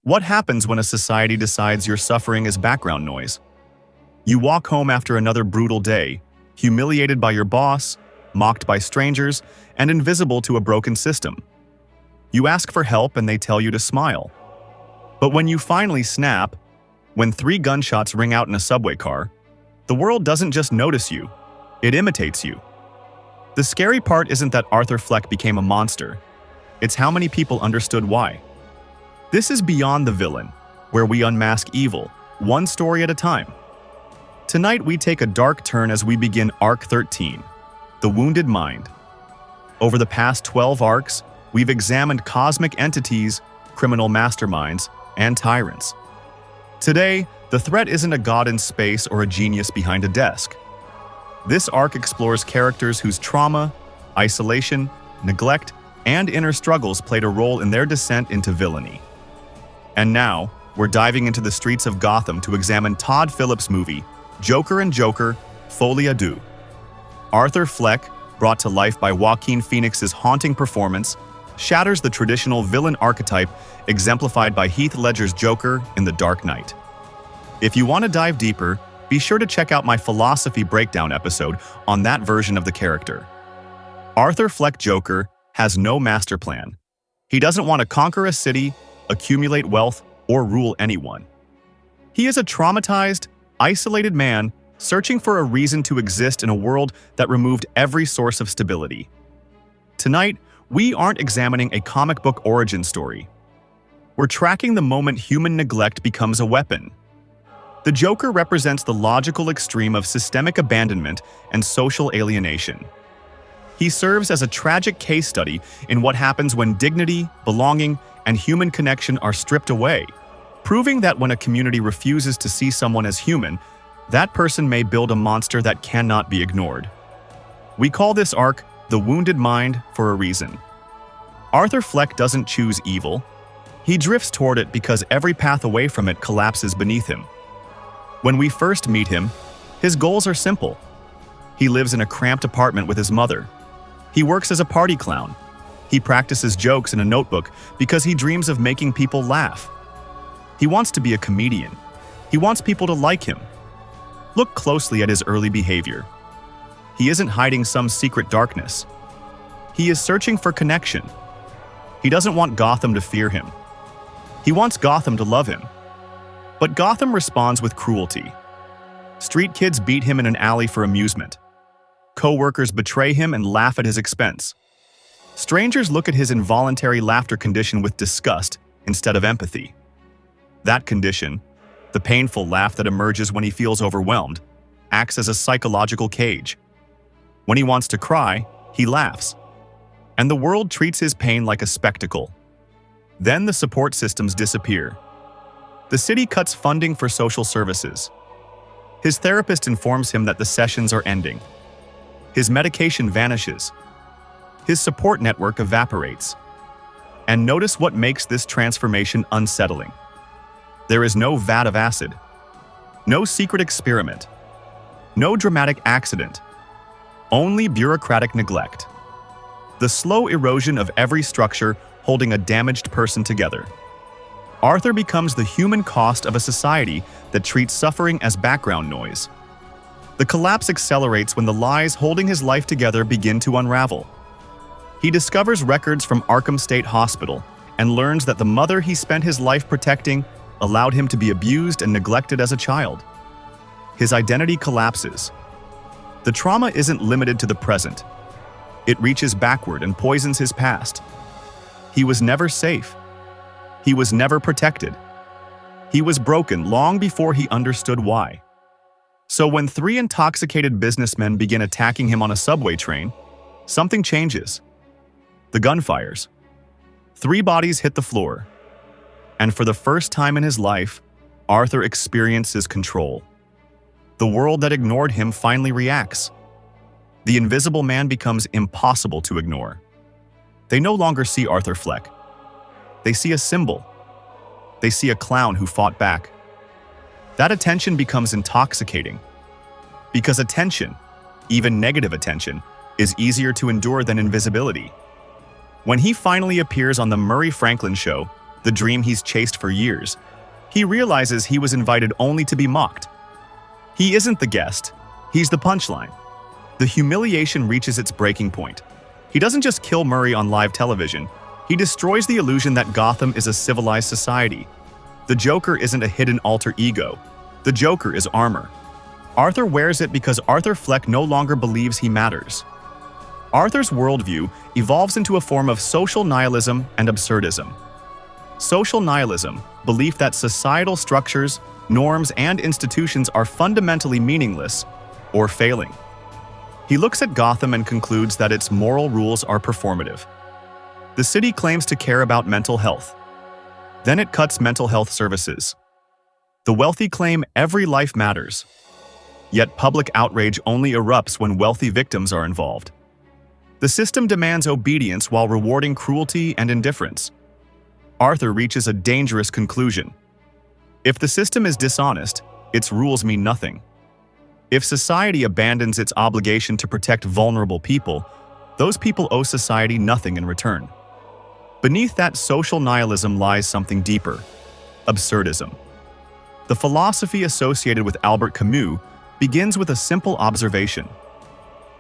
What happens when a society decides your suffering is background noise? You walk home after another brutal day, humiliated by your boss, mocked by strangers, and invisible to a broken system. You ask for help and they tell you to smile. But when you finally snap, when 3 gunshots ring out in a subway car, the world doesn't just notice you, it imitates you. The scary part isn't that Arthur Fleck became a monster, it's how many people understood why. This is Beyond the Villain, where we unmask evil, one story at a time. Tonight we take a dark turn as we begin Arc 13, The Wounded Mind. Over the past 12 arcs, we've examined cosmic entities, criminal masterminds, and tyrants. Today, the threat isn't a god in space or a genius behind a desk. This arc explores characters whose trauma, isolation, neglect, and inner struggles played a role in their descent into villainy. And now, we're diving into the streets of Gotham to examine Todd Phillips' movie, Joker and Joker, Folie à Deux. Arthur Fleck, brought to life by Joaquin Phoenix's haunting performance, shatters the traditional villain archetype exemplified by Heath Ledger's Joker in The Dark Knight. If you want to dive deeper, be sure to check out my philosophy breakdown episode on that version of the character. Arthur Fleck Joker has no master plan. He doesn't want to conquer a city, accumulate wealth, or rule anyone. He is a traumatized, isolated man searching for a reason to exist in a world that removed every source of stability. Tonight, we aren't examining a comic book origin story. We're tracking the moment human neglect becomes a weapon. The Joker represents the logical extreme of systemic abandonment and social alienation. He serves as a tragic case study in what happens when dignity, belonging, and human connection are stripped away, proving that when a community refuses to see someone as human, that person may build a monster that cannot be ignored. We call this arc The Wounded Mind for a reason. Arthur Fleck doesn't choose evil. He drifts toward it because every path away from it collapses beneath him. When we first meet him, his goals are simple. He lives in a cramped apartment with his mother. He works as a party clown. He practices jokes in a notebook because he dreams of making people laugh. He wants to be a comedian. He wants people to like him. Look closely at his early behavior. He isn't hiding some secret darkness. He is searching for connection. He doesn't want Gotham to fear him. He wants Gotham to love him. But Gotham responds with cruelty. Street kids beat him in an alley for amusement. Co-workers betray him and laugh at his expense. Strangers look at his involuntary laughter condition with disgust instead of empathy. That condition, the painful laugh that emerges when he feels overwhelmed, acts as a psychological cage. When he wants to cry, he laughs. And the world treats his pain like a spectacle. Then the support systems disappear. The city cuts funding for social services. His therapist informs him that the sessions are ending. His medication vanishes. His support network evaporates. And notice what makes this transformation unsettling. There is no vat of acid, no secret experiment, no dramatic accident, only bureaucratic neglect. The slow erosion of every structure holding a damaged person together. Arthur becomes the human cost of a society that treats suffering as background noise. The collapse accelerates when the lies holding his life together begin to unravel. He discovers records from Arkham State Hospital and learns that the mother he spent his life protecting allowed him to be abused and neglected as a child. His identity collapses. The trauma isn't limited to the present. It reaches backward and poisons his past. He was never safe. He was never protected. He was broken long before he understood why. So when 3 intoxicated businessmen begin attacking him on a subway train, something changes. The gun fires. 3 bodies hit the floor. And for the first time in his life, Arthur experiences control. The world that ignored him finally reacts. The Invisible Man becomes impossible to ignore. They no longer see Arthur Fleck. They see a symbol. They see a clown who fought back. That attention becomes intoxicating. Because attention, even negative attention, is easier to endure than invisibility. When he finally appears on the Murray Franklin show, the dream he's chased for years. He realizes he was invited only to be mocked. He isn't the guest, he's the punchline. The humiliation reaches its breaking point. He doesn't just kill Murray on live television, he destroys the illusion that Gotham is a civilized society. The Joker isn't a hidden alter ego. The Joker is armor. Arthur wears it because Arthur Fleck no longer believes he matters. Arthur's worldview evolves into a form of social nihilism and absurdism. Social nihilism, belief that societal structures, norms, and institutions are fundamentally meaningless or failing. He looks at Gotham and concludes that its moral rules are performative. The city claims to care about mental health. Then it cuts mental health services. The wealthy claim every life matters. Yet public outrage only erupts when wealthy victims are involved. The system demands obedience while rewarding cruelty and indifference. Arthur reaches a dangerous conclusion. If the system is dishonest, its rules mean nothing. If society abandons its obligation to protect vulnerable people, those people owe society nothing in return. Beneath that social nihilism lies something deeper: absurdism. The philosophy associated with Albert Camus begins with a simple observation.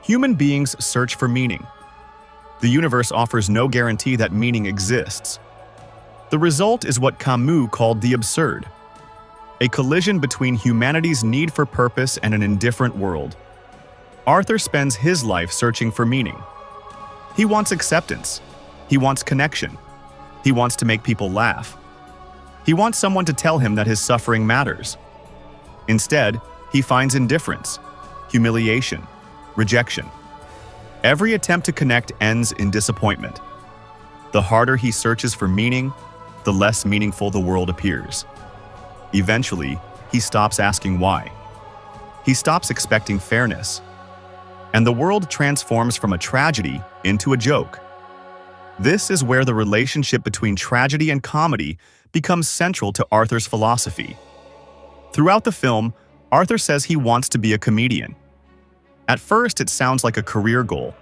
Human beings search for meaning. The universe offers no guarantee that meaning exists. The result is what Camus called the absurd, a collision between humanity's need for purpose and an indifferent world. Arthur spends his life searching for meaning. He wants acceptance. He wants connection. He wants to make people laugh. He wants someone to tell him that his suffering matters. Instead, he finds indifference, humiliation, rejection. Every attempt to connect ends in disappointment. The harder he searches for meaning, the less meaningful the world appears. Eventually, he stops asking why. He stops expecting fairness. And the world transforms from a tragedy into a joke. This is where the relationship between tragedy and comedy becomes central to Arthur's philosophy. Throughout the film, Arthur says he wants to be a comedian. At first, it sounds like a career goal.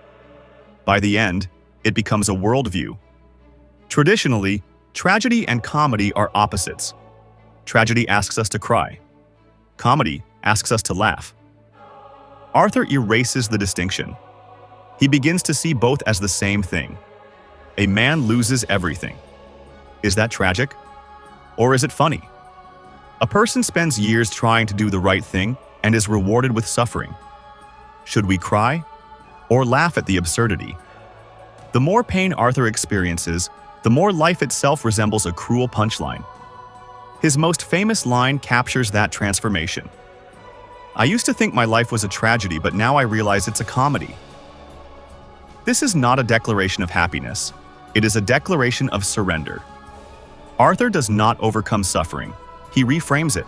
By the end, it becomes a worldview. Traditionally, tragedy and comedy are opposites. Tragedy asks us to cry. Comedy asks us to laugh. Arthur erases the distinction. He begins to see both as the same thing. A man loses everything. Is that tragic? Or is it funny? A person spends years trying to do the right thing and is rewarded with suffering. Should we cry or laugh at the absurdity? The more pain Arthur experiences, the more life itself resembles a cruel punchline. His most famous line captures that transformation. I used to think my life was a tragedy, but now I realize it's a comedy. This is not a declaration of happiness. It is a declaration of surrender. Arthur does not overcome suffering. He reframes it.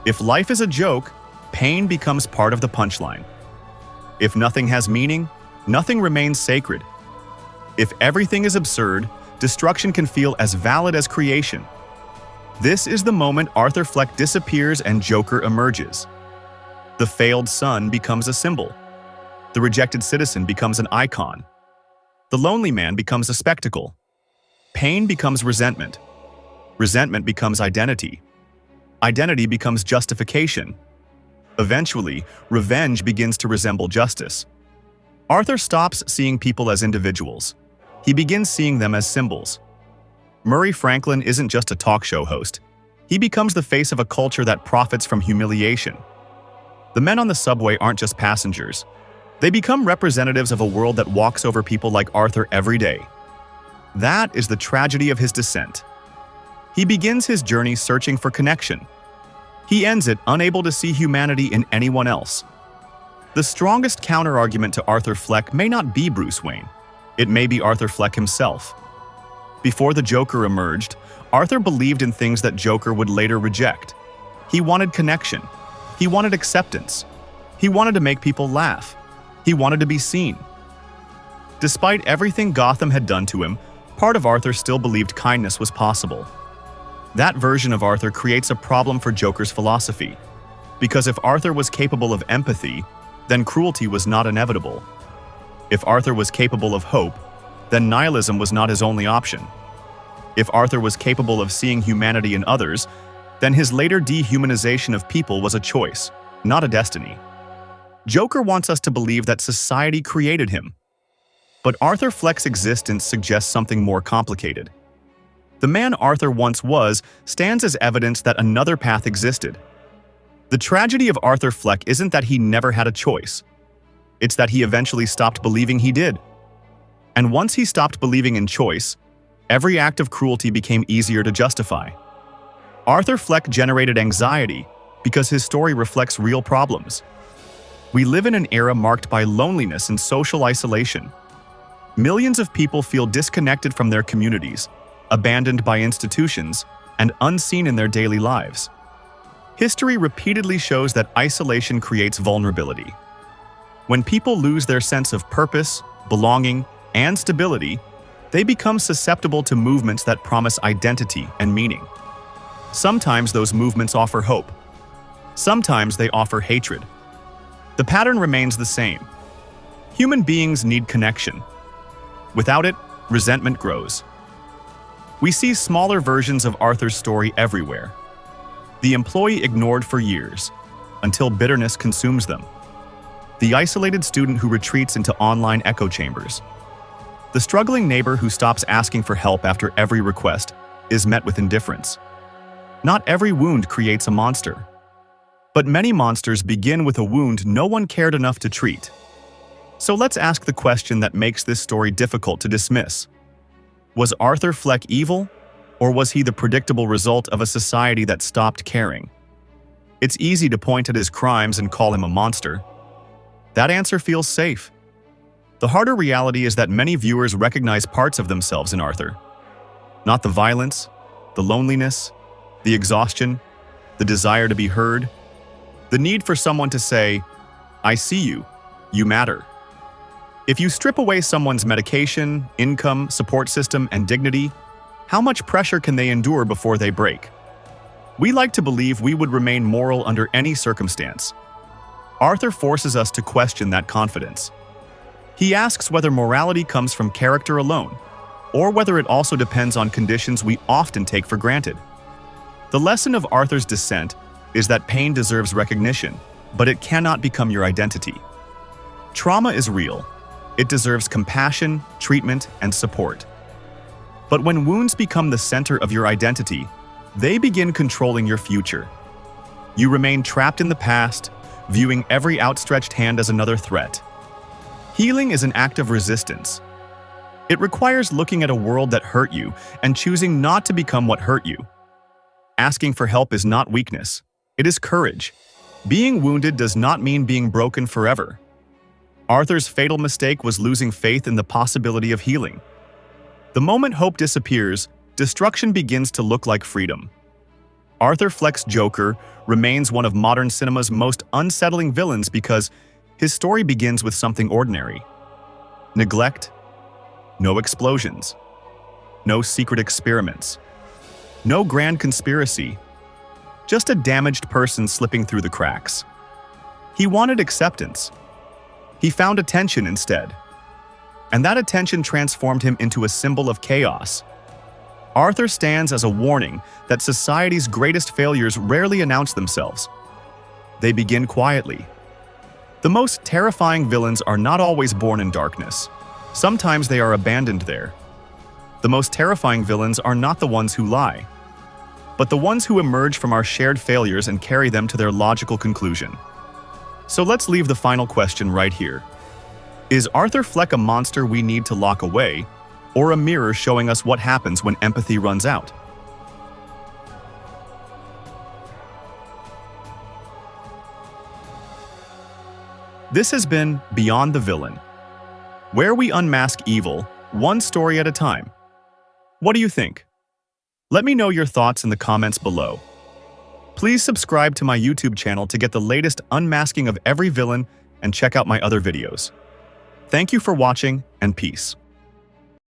If life is a joke, pain becomes part of the punchline. If nothing has meaning, nothing remains sacred. If everything is absurd, destruction can feel as valid as creation. This is the moment Arthur Fleck disappears and Joker emerges. The failed son becomes a symbol. The rejected citizen becomes an icon. The lonely man becomes a spectacle. Pain becomes resentment. Resentment becomes identity. Identity becomes justification. Eventually, revenge begins to resemble justice. Arthur stops seeing people as individuals. He begins seeing them as symbols. Murray Franklin isn't just a talk show host. He becomes the face of a culture that profits from humiliation. The men on the subway aren't just passengers. They become representatives of a world that walks over people like Arthur every day. That is the tragedy of his descent. He begins his journey searching for connection. He ends it unable to see humanity in anyone else. The strongest counterargument to Arthur Fleck may not be Bruce Wayne. It may be Arthur Fleck himself. Before the Joker emerged, Arthur believed in things that Joker would later reject. He wanted connection. He wanted acceptance. He wanted to make people laugh. He wanted to be seen. Despite everything Gotham had done to him, part of Arthur still believed kindness was possible. That version of Arthur creates a problem for Joker's philosophy. Because if Arthur was capable of empathy, then cruelty was not inevitable. If Arthur was capable of hope, then nihilism was not his only option. If Arthur was capable of seeing humanity in others, then his later dehumanization of people was a choice, not a destiny. Joker wants us to believe that society created him. But Arthur Fleck's existence suggests something more complicated. The man Arthur once was stands as evidence that another path existed. The tragedy of Arthur Fleck isn't that he never had a choice. It's that he eventually stopped believing he did. And once he stopped believing in choice, every act of cruelty became easier to justify. Arthur Fleck generated anxiety because his story reflects real problems. We live in an era marked by loneliness and social isolation. Millions of people feel disconnected from their communities, abandoned by institutions, and unseen in their daily lives. History repeatedly shows that isolation creates vulnerability. When people lose their sense of purpose, belonging, and stability, they become susceptible to movements that promise identity and meaning. Sometimes those movements offer hope. Sometimes they offer hatred. The pattern remains the same. Human beings need connection. Without it, resentment grows. We see smaller versions of Arthur's story everywhere. The employee ignored for years, until bitterness consumes them. The isolated student who retreats into online echo chambers. The struggling neighbor who stops asking for help after every request is met with indifference. Not every wound creates a monster. But many monsters begin with a wound no one cared enough to treat. So let's ask the question that makes this story difficult to dismiss. Was Arthur Fleck evil, or was he the predictable result of a society that stopped caring? It's easy to point at his crimes and call him a monster. That answer feels safe. The harder reality is that many viewers recognize parts of themselves in Arthur. Not the violence, the loneliness, the exhaustion, the desire to be heard, the need for someone to say, "I see you, you matter." If you strip away someone's medication, income, support system, and dignity, how much pressure can they endure before they break? We like to believe we would remain moral under any circumstance. Arthur forces us to question that confidence. He asks whether morality comes from character alone, or whether it also depends on conditions we often take for granted. The lesson of Arthur's descent is that pain deserves recognition, but it cannot become your identity. Trauma is real. It deserves compassion, treatment, and support. But when wounds become the center of your identity, they begin controlling your future. You remain trapped in the past, viewing every outstretched hand as another threat. Healing is an act of resistance. It requires looking at a world that hurt you and choosing not to become what hurt you. Asking for help is not weakness. It is courage. Being wounded does not mean being broken forever. Arthur's fatal mistake was losing faith in the possibility of healing. The moment hope disappears, destruction begins to look like freedom. Arthur Fleck's Joker remains one of modern cinema's most unsettling villains because his story begins with something ordinary. Neglect, no explosions, no secret experiments, no grand conspiracy, just a damaged person slipping through the cracks. He wanted acceptance. He found attention instead. And that attention transformed him into a symbol of chaos. Arthur stands as a warning that society's greatest failures rarely announce themselves. They begin quietly. The most terrifying villains are not always born in darkness. Sometimes they are abandoned there. The most terrifying villains are not the ones who lie, but the ones who emerge from our shared failures and carry them to their logical conclusion. So let's leave the final question right here. Is Arthur Fleck a monster we need to lock away, or a mirror showing us what happens when empathy runs out? This has been Beyond the Villain, where we unmask evil, one story at a time. What do you think? Let me know your thoughts in the comments below. Please subscribe to my YouTube channel to get the latest unmasking of every villain and check out my other videos. Thank you for watching, and peace.